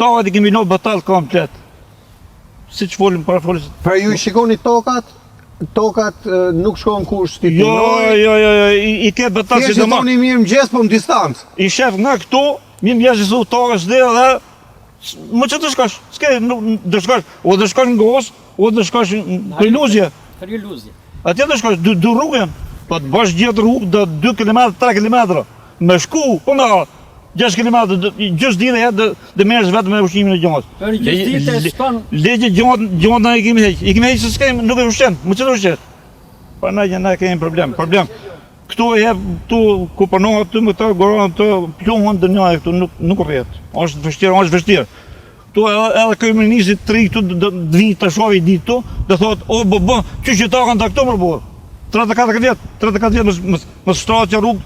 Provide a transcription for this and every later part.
Tokat I kemi në batal komplet. Si që folim para folis. Pra ju I shikoni tokat nuk shkon kush t'i punoj. Jo, I ke batal si Thjesht toni mirë mëngjes, po në distancë. I shef nga këtu, mi më jashtë su tokat s'le dhe më që të shkosh, s'ke, do shkosh, o do shkosh në Gos, o do shkosh në Iluzje. Atje do shkosh, du rrugën, po të bash gjithë rrugë do 2 km, 3 km, me shku, po me 6 km, gjës dite jetë dhe merës vetë me ushqimin e gjomës. Për gjës dite shkon... Legje gjomët në I kemi heq se s'kemi, nuk e ushqen, më që të ushqen. Pa na kemi problem. Këtu e jep, këtu ku përnohet të më të goronë të pluhën dë njaj, këtu nuk rrjetë. Është vështirë. Këtu edhe kryeministit të ri këtu dë të shovi ditë këtu, dhe thot, o bo, që që ta kanë të këtu më rëborë. 34 vjetë më shtratë që rrugë,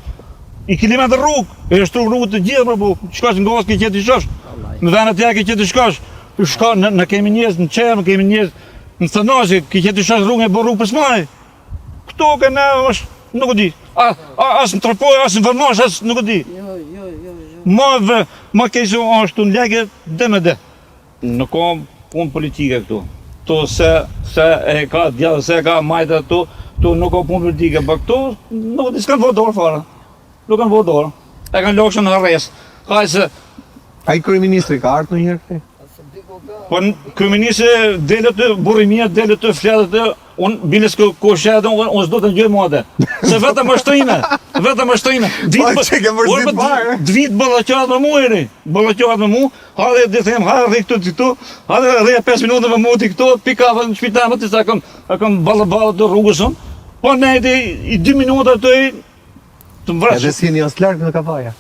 I kilometër rrugë, e shtru rrugë të gjithë më rëborë, shkash në Gos ke qëtë I shosh, në venë tja ke qëtë I shkash, në kemi njës, në qemë, kemi njës, në Thanashi, ke qëtë I shosh rrugë e bërë rrugë për smaj. Këtu ke ne është, nuk e di, as në Tropoj, as në Vërmash, as nuk e di. Ma kejsu është në legje dhe me dhe. Në kom punë politike këtu. Tu se e ka djallë, se e ka majtë tu nuk ka punë politike, për këtu nuk e di, s'kanë vë dorë fara. Nuk kanë vë dorë. E kanë lokshën në arrest. Ai kryeministri ka ardhur ndonjëherë? Po kryeministri dele të burrimia, dele të fletë të, unë bile s'ko shetë, unë s'do të njëjë mua dhe. Se vetëm është ime. Dvit bëllaqohat me mu eri. Bëllaqohat me mu, hadhe dhe them, hadhe këtu, hadhe dhe 5 minutë me mu t'i këtu, pikave në shpitamet, t'i kam ballë të rrugësën. Po nejti I 2 minuta të I të më vrash. Edhe si një asë largë në Kavaja.